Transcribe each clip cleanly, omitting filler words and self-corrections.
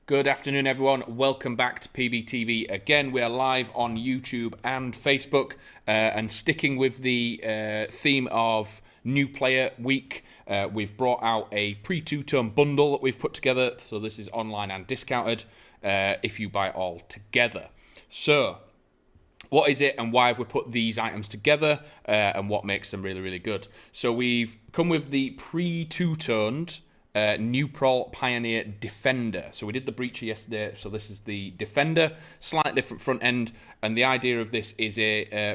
Good afternoon, everyone. Welcome back to PBTV. Again, we are live on YouTube and Facebook, and sticking with the theme of New Player Week, we've brought out a pre-two-tone bundle that we've put together. So this is online and discounted if you buy all together. So what is it and why have we put these items together, and what makes them really, really good? So we've come with the pre-two-toned NUPROL Pioneer Defender. So we did the Breacher yesterday, so this is the Defender, slightly different front end, and the idea of this is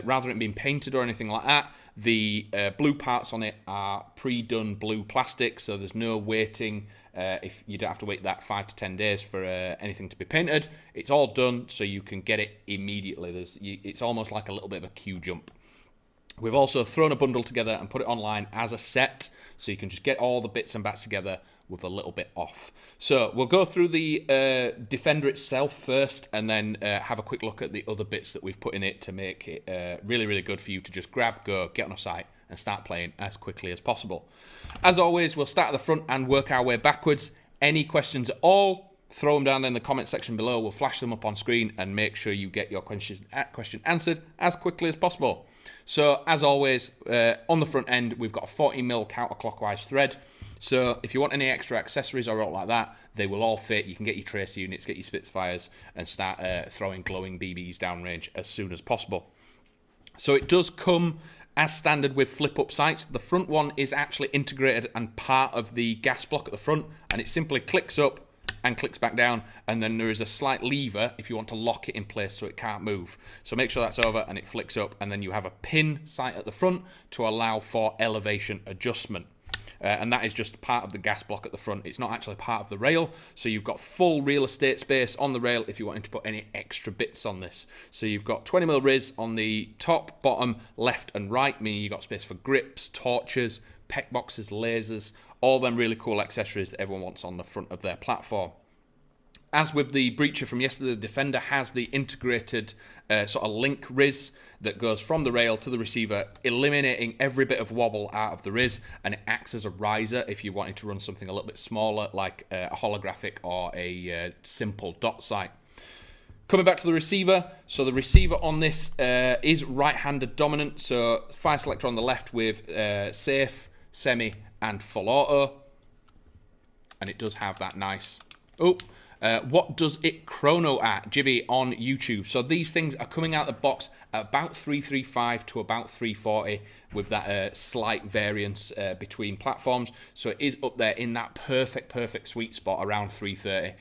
rather than it being painted or anything like that, the blue parts on it are pre-done blue plastic, so there's no waiting. If you don't have to wait that 5 to 10 days for anything to be painted, it's all done, so you can get it immediately. It's almost like a little bit of a queue jump. We've also thrown a bundle together and put it online as a set, so you can just get all the bits and bats together with a little bit off. So we'll go through the Defender itself first, and then have a quick look at the other bits that we've put in it to make it really, really good for you to just grab, go, get on a site, and start playing as quickly as possible. As always, we'll start at the front and work our way backwards. Any questions at all, throw them down in the comment section below. We'll flash them up on screen and make sure you get your question answered as quickly as possible. So, as always, on the front end, we've got a 40mm counterclockwise thread. So, if you want any extra accessories or all like that, they will all fit. You can get your tracer units, get your Spitfires, and start throwing glowing BBs downrange as soon as possible. So, it does come as standard with flip-up sights. The front one is actually integrated and part of the gas block at the front, and it simply clicks up and clicks back down, and then there is a slight lever if you want to lock it in place so it can't move. So make sure that's over and it flicks up, and then you have a pin sight at the front to allow for elevation adjustment. And that is just part of the gas block at the front. It's not actually part of the rail, so you've got full real estate space on the rail if you wanted to put any extra bits on this. So you've got 20mm riz on the top, bottom, left and right, meaning you've got space for grips, torches, pec boxes, lasers, all them really cool accessories that everyone wants on the front of their platform. As with the Breacher from yesterday, the Defender has the integrated sort of link riz that goes from the rail to the receiver, eliminating every bit of wobble out of the riz, and it acts as a riser if you wanted to run something a little bit smaller, like a holographic or a simple dot sight. Coming back to the receiver, so the receiver on this is right-handed dominant, so fire selector on the left with safe, semi, and full auto, and it does have that nice... what does it chrono at, Jibby, on YouTube? So these things are coming out of the box at about 335 to about 340 with that slight variance between platforms. So it is up there in that perfect sweet spot around 330.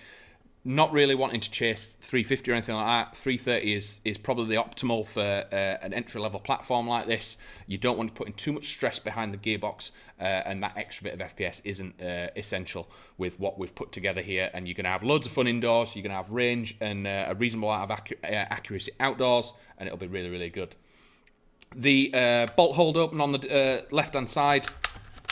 Not really wanting to chase 350 or anything like that. 330 is probably the optimal for an entry-level platform like this. You don't want to put in too much stress behind the gearbox, and that extra bit of FPS isn't essential with what we've put together here. And you're going to have loads of fun indoors, you're going to have range and a reasonable amount of accuracy outdoors, and it'll be really, really good. The bolt hold open on the left-hand side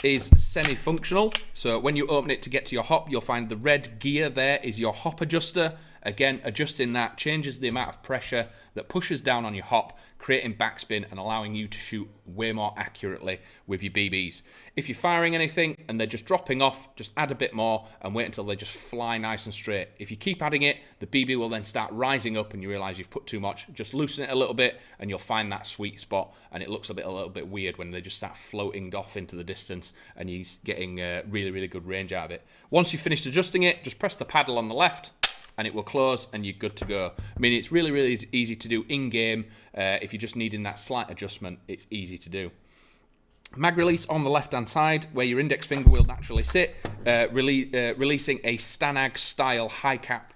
is semi-functional, so when you open it to get to your hop, you'll find the red gear there is your hop adjuster. Again, adjusting that changes the amount of pressure that pushes down on your hop, creating backspin and allowing you to shoot way more accurately with your BBs. If you're firing anything and they're just dropping off, just add a bit more and wait until they just fly nice and straight. If you keep adding it, the BB will then start rising up and you realize you've put too much. Just loosen it a little bit and you'll find that sweet spot, and it looks a little bit weird when they just start floating off into the distance and you're getting really, really good range out of it. Once you've finished adjusting it, just press the paddle on the left and it will close and you're good to go. I mean, it's really, really easy to do in-game. If you're just needing that slight adjustment, it's easy to do. Mag release on the left-hand side, where your index finger will naturally sit, releasing a Stanag-style high cap,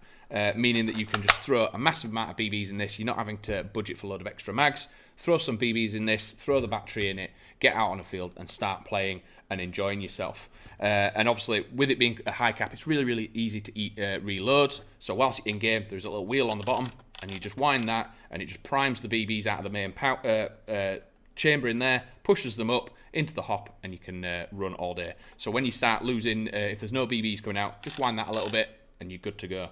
meaning that you can just throw a massive amount of BBs in this. You're not having to budget for a load of extra mags. Throw some BBs in this, throw the battery in it, get out on a field and start playing and enjoying yourself. And obviously, with it being a high cap, it's really, really easy to reload. So whilst you're in game, there's a little wheel on the bottom, and you just wind that, and it just primes the BBs out of the main chamber in there, pushes them up into the hop, and you can run all day. So when you start losing, if there's no BBs coming out, just wind that a little bit, and you're good to go.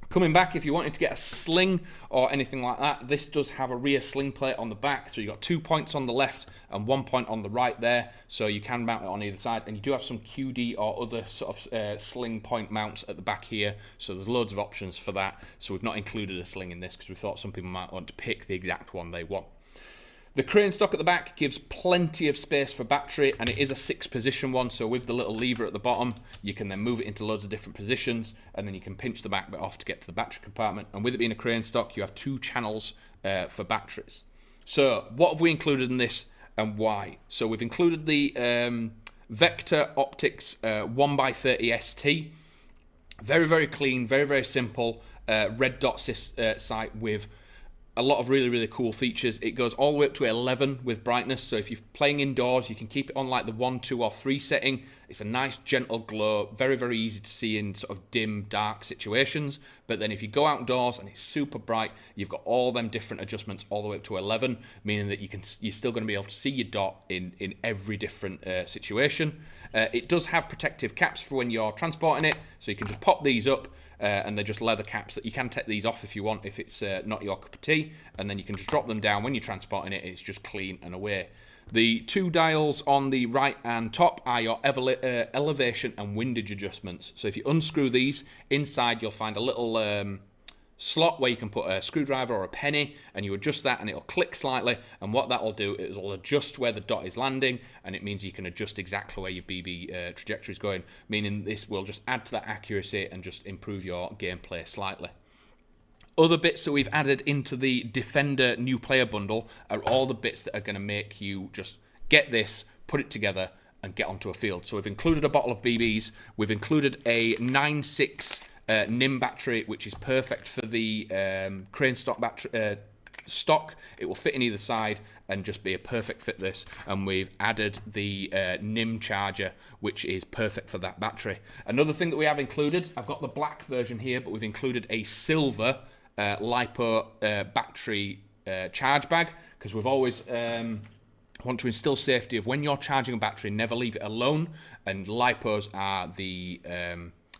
Coming back, if you wanted to get a sling or anything like that, this does have a rear sling plate on the back. So you've got 2 points on the left and 1 point on the right there. So you can mount it on either side. And you do have some QD or other sort of sling point mounts at the back here. So there's loads of options for that. So we've not included a sling in this because we thought some people might want to pick the exact one they want. The crane stock at the back gives plenty of space for battery, and it is a 6-position one, so with the little lever at the bottom, you can then move it into loads of different positions, and then you can pinch the back bit off to get to the battery compartment. And with it being a crane stock, you have 2 channels for batteries. So what have we included in this and why? So we've included the Vector Optics 1x30 ST. Very, very clean, very, very simple red dot sight with a lot of really, really cool features. It goes all the way up to 11 with brightness, so if you're playing indoors, you can keep it on like the 1, 2, or 3 setting. It's a nice, gentle glow, very, very easy to see in sort of dim, dark situations. But then if you go outdoors and it's super bright, you've got all them different adjustments all the way up to 11, meaning that you're still going to be able to see your dot in every different situation. It does have protective caps for when you're transporting it, so you can just pop these up. And they're just leather caps that you can take these off if you want, if it's not your cup of tea, and then you can just drop them down when you're transporting it. It's just clean and away. The 2 dials on the right and top are your elevation and windage adjustments. So if you unscrew these, inside you'll find a little slot where you can put a screwdriver or a penny, and you adjust that and it'll click slightly, and what that will do is it'll adjust where the dot is landing, and it means you can adjust exactly where your BB trajectory is going, meaning this will just add to that accuracy and just improve your gameplay slightly. Other bits that we've added into the Defender new player bundle are all the bits that are going to make you just get this, put it together, and get onto a field. So we've included a bottle of BBs, we've included a 9.6 NIM battery, which is perfect for the crane stock battery stock. It will fit in either side and just be a perfect fit this. And we've added the NIM charger, which is perfect for that battery. Another thing that we have included, I've got the black version here, but we've included a silver LiPo battery charge bag, because we've always want to instill safety of when you're charging a battery, never leave it alone. And LiPos are the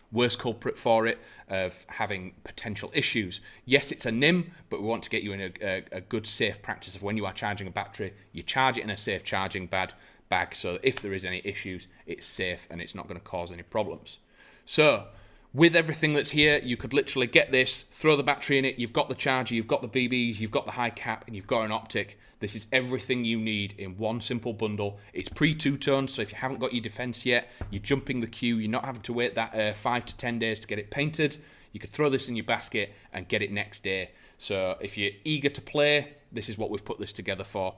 worst culprit for it, of having potential issues. Yes, it's a NIM, but we want to get you in a good, safe practice of when you are charging a battery, you charge it in a safe charging bag, so that if there is any issues, it's safe and it's not going to cause any problems. So, with everything that's here, you could literally get this, throw the battery in it, you've got the charger, you've got the BBs, you've got the high cap, and you've got an optic. This is everything you need in one simple bundle. It's pre-two-tone, so if you haven't got your defense yet, you're jumping the queue, you're not having to wait that 5 to 10 days to get it painted. You could throw this in your basket and get it next day. So if you're eager to play, this is what we've put this together for.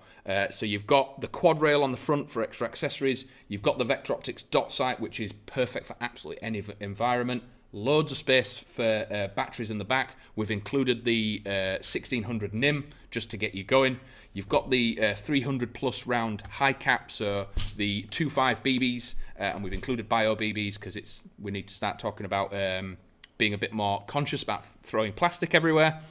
So you've got the quad rail on the front for extra accessories. You've got the Vector Optics dot sight, which is perfect for absolutely any environment. Loads of space for batteries in the back. We've included the 1600 NIM just to get you going. You've got the 300 plus round high cap, so the 2.5 BBs, and we've included bio BBs because we need to start talking about being a bit more conscious about throwing plastic everywhere.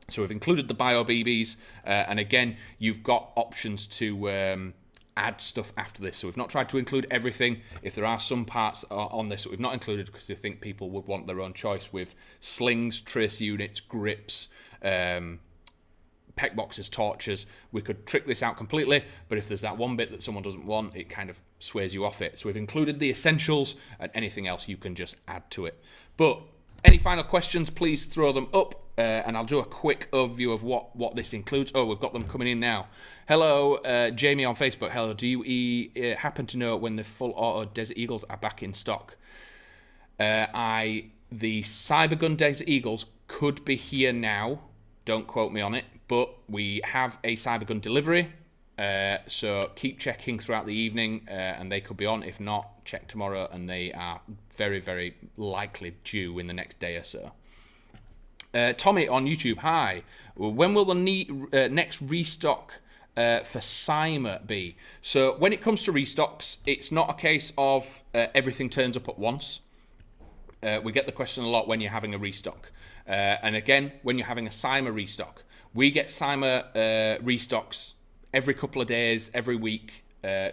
So we've included the bio BBs, and again, you've got options to add stuff after this. So we've not tried to include everything. If there are some parts on this that we've not included because we think people would want their own choice, with slings, trace units, grips, pec boxes, torches, we could trick this out completely, but if there's that one bit that someone doesn't want, it kind of sways you off it. So we've included the essentials, and anything else you can just add to it. But any final questions, please throw them up, and I'll do a quick overview of what this includes. Oh, we've got them coming in now. Hello, Jamie on Facebook. Hello, do you happen to know when the full auto Desert Eagles are back in stock? The Cybergun Desert Eagles could be here now. Don't quote me on it, but we have a Cybergun delivery. So keep checking throughout the evening, and they could be on. If not, check tomorrow, and they are very, very likely due in the next day or so. Tommy on YouTube, hi. When will the next restock for Cyma be? So when it comes to restocks, it's not a case of everything turns up at once. We get the question a lot when you're having a restock. And again, when you're having a Cyma restock, we get Cyma restocks every couple of days, every week,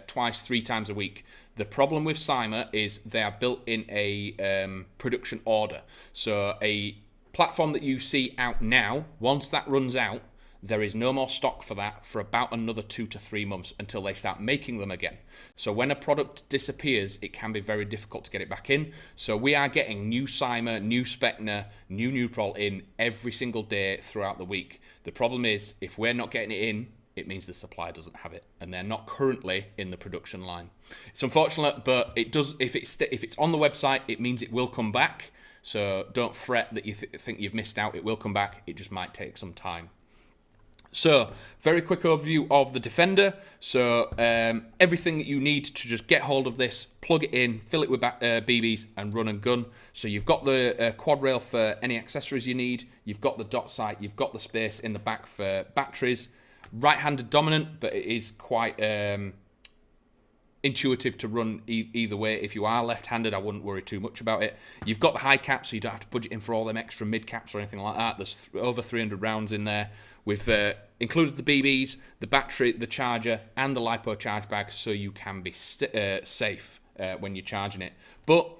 twice, 3 times a week. The problem with Cyma is they are built in a production order. So a platform that you see out now, once that runs out, there is no more stock for that for about another 2 to 3 months until they start making them again. So when a product disappears, it can be very difficult to get it back in. So we are getting new Cyma, new Spectre, new NUPROL in every single day throughout the week. The problem is, if we're not getting it in, it means the supplier doesn't have it, and they're not currently in the production line. It's unfortunate, but it does. If it's on the website, it means it will come back. So don't fret that you think you've missed out. It will come back. It just might take some time. So, very quick overview of the Defender. So, everything that you need to just get hold of this, plug it in, fill it with BBs, and run and gun. So, you've got the quad rail for any accessories you need. You've got the dot sight. You've got the space in the back for batteries. Right-handed dominant, but it is quite intuitive to run either way. If you are left-handed, I wouldn't worry too much about it. You've got the high cap, so you don't have to budget in for all them extra mid caps or anything like that. There's over 300 rounds in there. We've included the BBs, the battery, the charger, and the LiPo charge bag, so you can be safe when you're charging it. But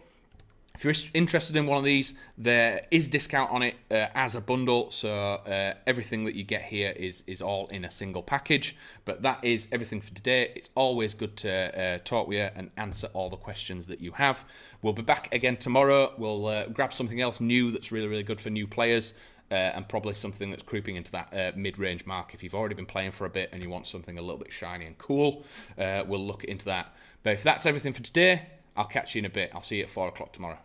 if you're interested in one of these, there is discount on it as a bundle, so everything that you get here is all in a single package. But that is everything for today. It's always good to talk with you and answer all the questions that you have. We'll be back again tomorrow. We'll grab something else new that's really, really good for new players, and probably something that's creeping into that mid-range mark. If you've already been playing for a bit and you want something a little bit shiny and cool, we'll look into that. But if that's everything for today, I'll catch you in a bit. I'll see you at 4 o'clock tomorrow.